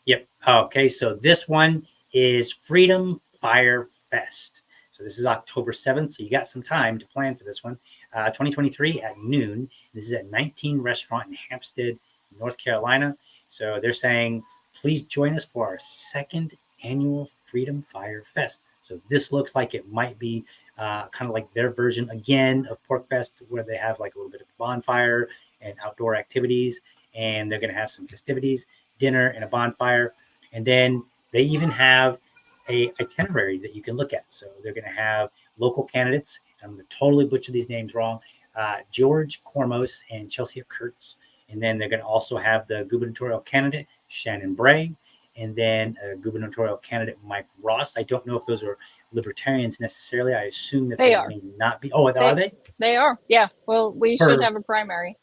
[SPEAKER 1] Yep. Okay, so this one is Freedom Fire Fest. So this is October 7th, so you got some time to plan for this one. 2023 at noon. This is at 19 Restaurant in Hampstead, North Carolina. So they're saying, please join us for our 2nd annual Freedom Fire Fest. So this looks like it might be kind of like their version again of Pork Fest, where they have like a little bit of bonfire and outdoor activities, and they're going to have some festivities, dinner and a bonfire. And then they even have a itinerary that you can look at. So they're going to have local candidates. I'm going to totally butcher these names wrong. George Kormos and Chelsea Kurtz. And then they're going to also have the gubernatorial candidate, Shannon Bray, and then gubernatorial candidate, Mike Ross. I don't know if those are libertarians necessarily. I assume that they may not be. Oh, are they?
[SPEAKER 2] They are. Yeah. Well, we should have a primary.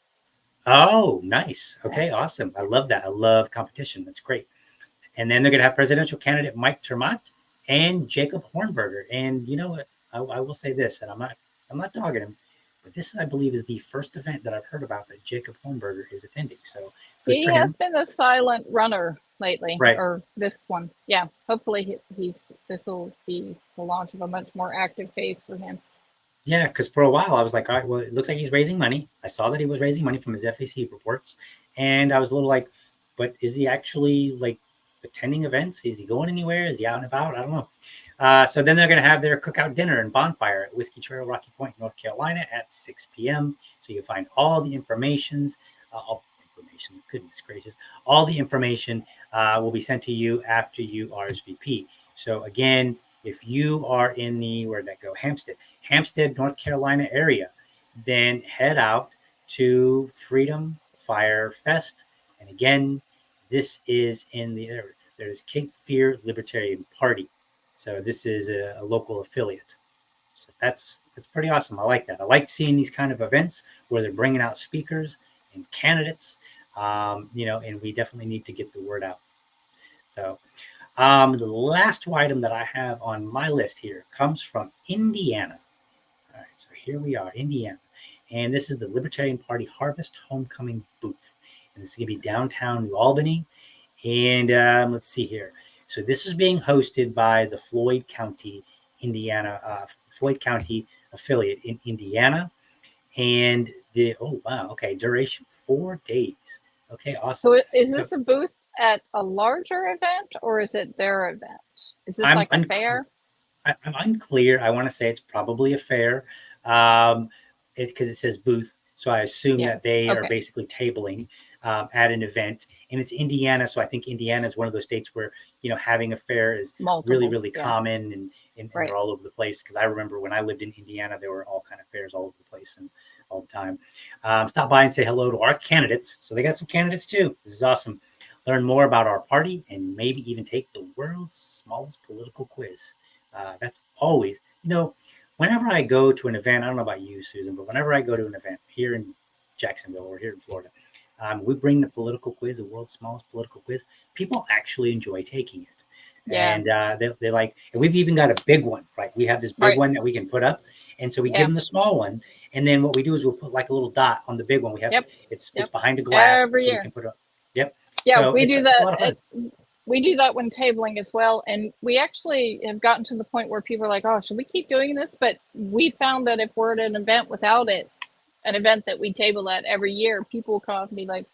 [SPEAKER 1] Oh, nice. Okay, awesome. I love that. I love competition. That's great. And then they're going to have presidential candidate Mike Termont and Jacob Hornberger. And you know what? I will say this, and I'm not dogging him, but this, I believe, is the first event that I've heard about that Jacob Hornberger is attending. So
[SPEAKER 2] he has been a silent runner lately,
[SPEAKER 1] right?
[SPEAKER 2] Or this one, yeah. Hopefully, this will be the launch of a much more active phase for him.
[SPEAKER 1] Yeah, because for a while I was like, all right, well, it looks like he's raising money. I saw that he was raising money from his FEC reports, and I was a little like, but is he actually like attending events? Is he going anywhere? Is he out and about? I don't know. So then they're going to have their cookout dinner and bonfire at Whiskey Trail, Rocky Point, North Carolina at 6 p.m. So you can find all the goodness gracious, all the information will be sent to you after you RSVP. So again, if you are in where'd that go? Hampstead, North Carolina area, then head out to Freedom Fire Fest. And again, this is there's Cape Fear Libertarian Party. So this is a local affiliate. So that's pretty awesome. I like that. I like seeing these kind of events where they're bringing out speakers and candidates, and we definitely need to get the word out. So the last item that I have on my list here comes from Indiana. All right, so here we are, Indiana. And this is the Libertarian Party Harvest Homecoming booth. And this is going to be downtown New Albany. And let's see here. So this is being hosted by the Floyd County affiliate in Indiana. And duration 4 days. Okay, awesome.
[SPEAKER 2] So is this a booth at a larger event, or is it their event? Is this like a fair?
[SPEAKER 1] I'm unclear. I want to say it's probably a fair, because it says booth. So I assume that they are basically tabling at an event, and it's Indiana. So I think Indiana is one of those states where, having a fair is really, really common, and they're all over the place. Because I remember when I lived in Indiana, there were all kind of fairs all over the place and all the time. Stop by and say hello to our candidates. So they got some candidates too. This is awesome. Learn more about our party and maybe even take the world's smallest political quiz. That's always, whenever I go to an event, I don't know about you, Susan, but whenever I go to an event here in Jacksonville or here in Florida, we bring the political quiz, the world's smallest political quiz. People actually enjoy taking it. Yeah. And they like, and we've even got a big one, right? We have this big one that we can put up. And so we give them the small one. And then what we do is we'll put like a little dot on the big one. We have it's behind a glass.
[SPEAKER 2] Every year.
[SPEAKER 1] We can put it up. Yep.
[SPEAKER 2] Yeah,
[SPEAKER 1] so
[SPEAKER 2] we do that. We do that when tabling as well. And we actually have gotten to the point where people are like, oh, should we keep doing this? But we found that if we're at an event without it, an event that we table at every year, people will come up and be like,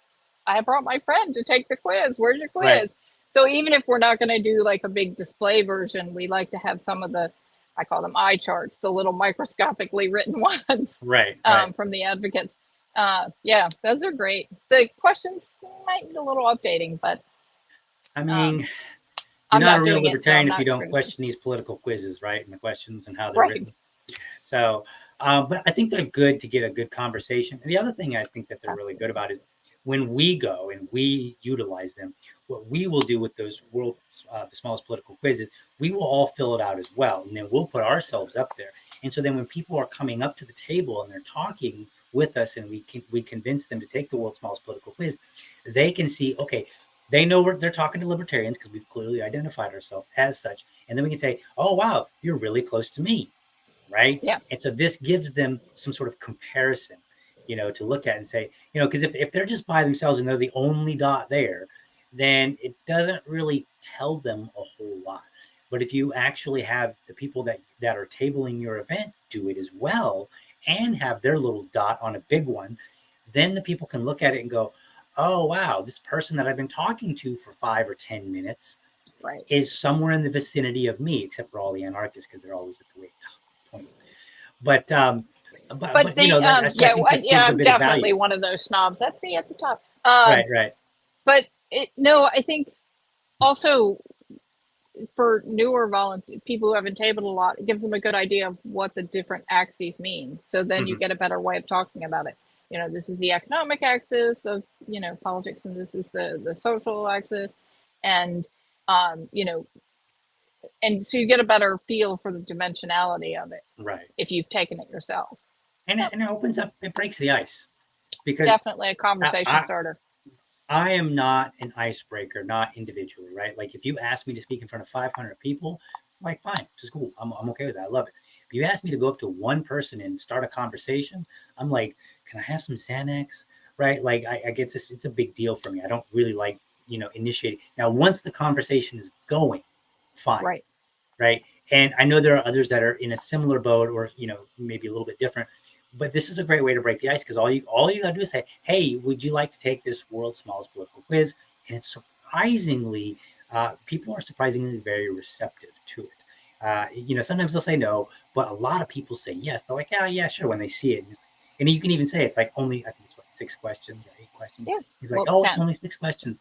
[SPEAKER 2] I brought my friend to take the quiz. Where's your quiz? Right. So even if we're not going to do like a big display version, we like to have some of the, I call them eye charts, the little microscopically written ones from the advocates. Yeah, those are great. The questions might need a little updating, but
[SPEAKER 1] I mean, you're not a real libertarian if you don't question these political quizzes, right? And the questions and how they're written. So, but I think they're good to get a good conversation. And the other thing I think that they're really good about is when we go and we utilize them, what we will do with those the smallest political quizzes, we will all fill it out as well. And then we'll put ourselves up there. And so then when people are coming up to the table and they're talking with us and we convince them to take the world's smallest political quiz, they can see, okay, they know they're talking to libertarians because we've clearly identified ourselves as such. And then we can say, oh, wow, you're really close to me, right?
[SPEAKER 2] Yeah.
[SPEAKER 1] And so this gives them some sort of comparison, to look at and say, because if they're just by themselves and they're the only dot there, then it doesn't really tell them a whole lot. But if you actually have the people that are tabling your event do it as well and have their little dot on a big one, then the people can look at it and go, oh, wow, this person that I've been talking to for 5 or 10 minutes is somewhere in the vicinity of me, except for all the anarchists because they're always at the point. But they,
[SPEAKER 2] I'm definitely one of those snobs. That's me at the top.
[SPEAKER 1] Right.
[SPEAKER 2] But I think also for newer people who haven't tabled a lot, it gives them a good idea of what the different axes mean. So then you get a better way of talking about it. This is the economic axis of, politics, and this is the social axis. And, and so you get a better feel for the dimensionality of it.
[SPEAKER 1] Right.
[SPEAKER 2] If you've taken it yourself.
[SPEAKER 1] And it opens up, it breaks the ice. Because
[SPEAKER 2] definitely a conversation starter.
[SPEAKER 1] I am not an icebreaker, not individually, right? Like if you ask me to speak in front of 500 people, I'm like, fine, this is cool. I'm okay with that. I love it. If you ask me to go up to one person and start a conversation, I'm like, can I have some Xanax? Right? Like I get this, it's a big deal for me. I don't really like, initiating. Now, once the conversation is going, fine. Right. And I know there are others that are in a similar boat or, maybe a little bit different. But this is a great way to break the ice because all you got to do is say, hey, would you like to take this world's smallest political quiz? And it's surprisingly, people are surprisingly very receptive to it. Sometimes they'll say no, but a lot of people say yes. They're like, yeah, sure, when they see it. And you can even say it's like only, I think it's what, 6 questions or 8 questions.
[SPEAKER 2] Yeah.
[SPEAKER 1] He's like,
[SPEAKER 2] Well,
[SPEAKER 1] oh, it's
[SPEAKER 2] 10.
[SPEAKER 1] only 6 questions.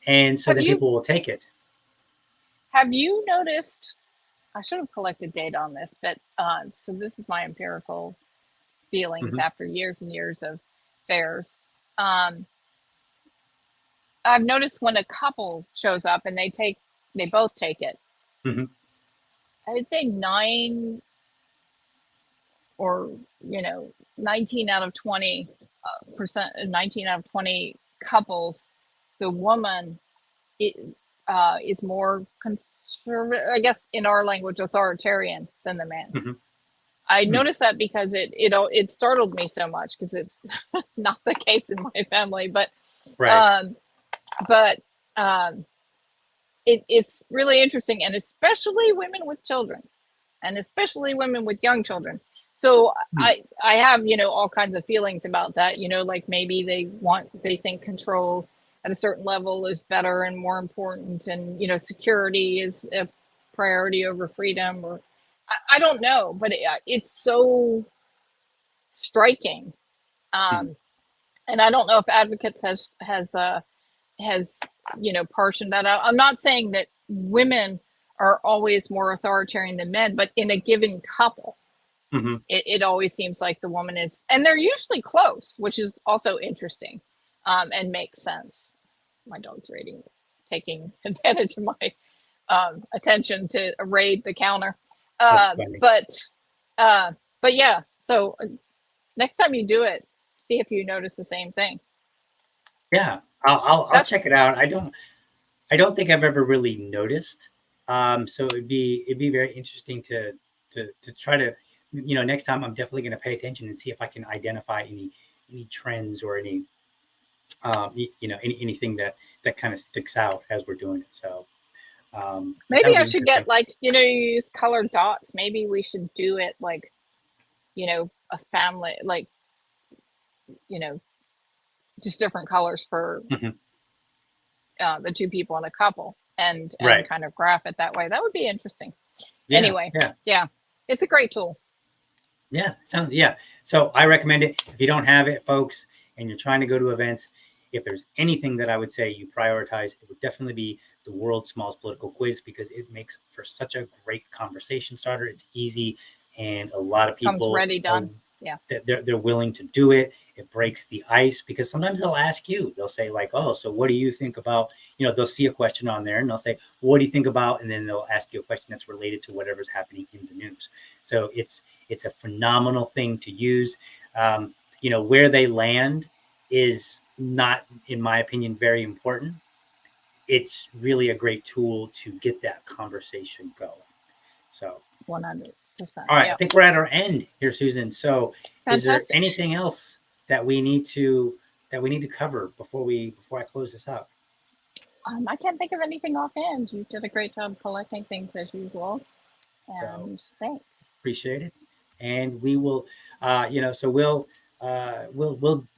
[SPEAKER 1] And so
[SPEAKER 2] Have
[SPEAKER 1] then
[SPEAKER 2] you
[SPEAKER 1] people will take it.
[SPEAKER 2] have you noticed? I should have collected data on this, but so this is my empirical feelings
[SPEAKER 1] Mhm.
[SPEAKER 2] after years and years of fairs. Um, I've noticed when a couple shows up and they both take it.
[SPEAKER 1] Mhm.
[SPEAKER 2] I would say or 19 out of 20 percent, 19 out of 20 couples, the woman it, is more conservative, I guess in our language, authoritarian than the man.
[SPEAKER 1] Mhm.
[SPEAKER 2] I
[SPEAKER 1] Hmm.
[SPEAKER 2] noticed that because it startled me so much because it's not the case in my family,
[SPEAKER 1] Right.
[SPEAKER 2] um, but it's really interesting, and especially women with children, and especially women with young children. So
[SPEAKER 1] Hmm.
[SPEAKER 2] I have all kinds of feelings about that. Like maybe they think control at a certain level is better and more important, and security is a priority over freedom, or I don't know, but it's so striking.
[SPEAKER 1] Hmm.
[SPEAKER 2] And I don't know if advocates has portioned that out. I'm not saying that women are always more authoritarian than men, but in a given couple,
[SPEAKER 1] Hmm.
[SPEAKER 2] it always seems like the woman is, and they're usually close, which is also interesting, and makes sense. My dog's taking advantage of my attention to raid the counter.
[SPEAKER 1] That's
[SPEAKER 2] Uh,
[SPEAKER 1] funny.
[SPEAKER 2] but but yeah, so next time you do it, see if you notice the same thing.
[SPEAKER 1] Yeah, I'll
[SPEAKER 2] That's
[SPEAKER 1] check it out. I don't think I've ever really noticed. So it'd be very interesting to try to, next time I'm definitely going to pay attention and see if I can identify any trends or anything that kind of sticks out as we're doing it. So, but that
[SPEAKER 2] maybe
[SPEAKER 1] would
[SPEAKER 2] I
[SPEAKER 1] be
[SPEAKER 2] should
[SPEAKER 1] interesting.
[SPEAKER 2] get, like, you use colored dots. Maybe we should do it like, a family, like, you know, just different colors for
[SPEAKER 1] Mhm.
[SPEAKER 2] the two people in a couple, and
[SPEAKER 1] Right.
[SPEAKER 2] kind of graph it that way. That would be interesting.
[SPEAKER 1] Yeah.
[SPEAKER 2] Anyway,
[SPEAKER 1] Yeah.
[SPEAKER 2] yeah, it's a great tool.
[SPEAKER 1] Yeah. So I recommend it. If you don't have it, folks, and you're trying to go to events, if there's anything that I would say you prioritize, it would definitely be the world's smallest political quiz, because it makes for such a great conversation starter. It's easy, and a lot of
[SPEAKER 2] Comes
[SPEAKER 1] people
[SPEAKER 2] ready,
[SPEAKER 1] are
[SPEAKER 2] done. Yeah.
[SPEAKER 1] they're willing to do it. It breaks the ice, because sometimes they'll ask you. They'll say like, "Oh, so what do you think about?" They'll see a question on there and they'll say, "What do you think about?" And then they'll ask you a question that's related to whatever's happening in the news. So it's a phenomenal thing to use. Where they land is not, in my opinion, very important. It's really a great tool to get that conversation going. So,
[SPEAKER 2] 100%.
[SPEAKER 1] all right, I
[SPEAKER 2] Yeah.
[SPEAKER 1] think we're at our end here, Susan. So, is there
[SPEAKER 2] Fantastic.
[SPEAKER 1] anything else that we need to cover before I close this out?
[SPEAKER 2] I can't think of anything offhand. You did a great job collecting things as usual.
[SPEAKER 1] So,
[SPEAKER 2] And thanks.
[SPEAKER 1] appreciate it, and we will, so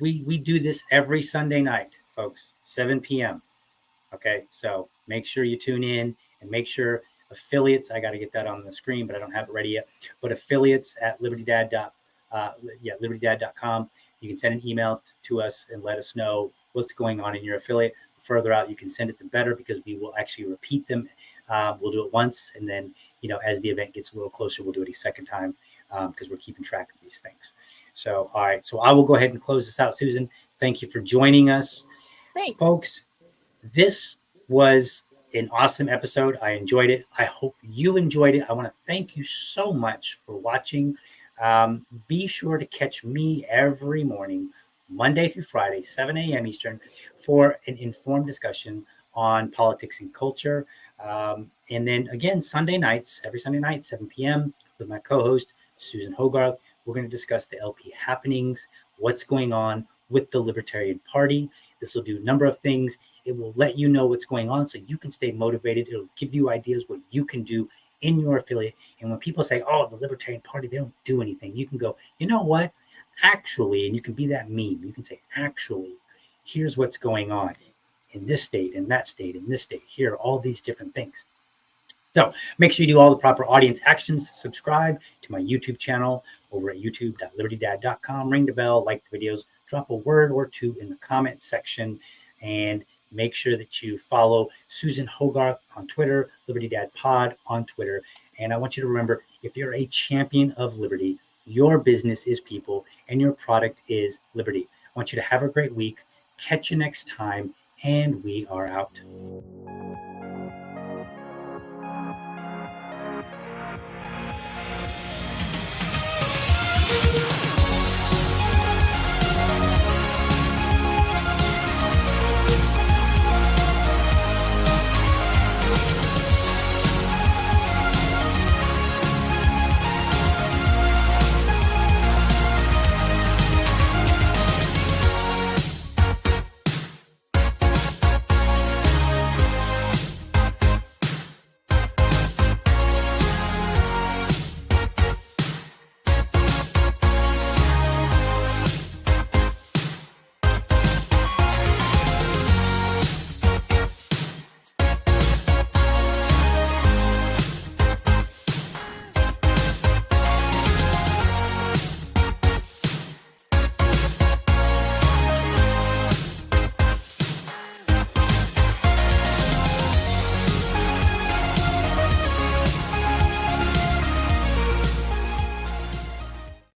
[SPEAKER 1] we do this every Sunday night, folks, 7 p.m. Okay, so make sure you tune in, and make sure affiliates. I got to get that on the screen, but I don't have it ready yet. But affiliates at libertydad.com. You can send an email to us and let us know what's going on in your affiliate. The further out you can send it, the better, because we will actually repeat them. We'll do it once, and then as the event gets a little closer, we'll do it a second time, because we're keeping track of these things. So, all right, so I will go ahead and close this out, Susan. Thank you for joining us,
[SPEAKER 2] Thanks.
[SPEAKER 1] folks. This was an awesome episode. I enjoyed it. I hope you enjoyed it. I want to thank you so much for watching. Be sure to catch me every morning, Monday through Friday, 7 a.m. Eastern, for an informed discussion on politics and culture. And then again, every Sunday night, 7 p.m., with my co host, Susan Hogarth. We're going to discuss the LP happenings, what's going on with the Libertarian Party. This will do a number of things. It will let you know what's going on so you can stay motivated. It'll give you ideas what you can do in your affiliate. And when people say, "Oh, the Libertarian Party, they don't do anything," you can go, "You know what? Actually," and you can be that meme. You can say, "Actually, here's what's going on in this state, in that state, in this state. Here are all these different things." So make sure you do all the proper audience actions. Subscribe to my YouTube channel over at youtube.libertydad.com. Ring the bell, like the videos, drop a word or two in the comment section, and make sure that you follow Susan Hogarth on Twitter, Liberty Dad Pod on Twitter. And I want you to remember, if you're a champion of liberty, your business is people and your product is liberty. I want you to have a great week. Catch you next time, and we are out.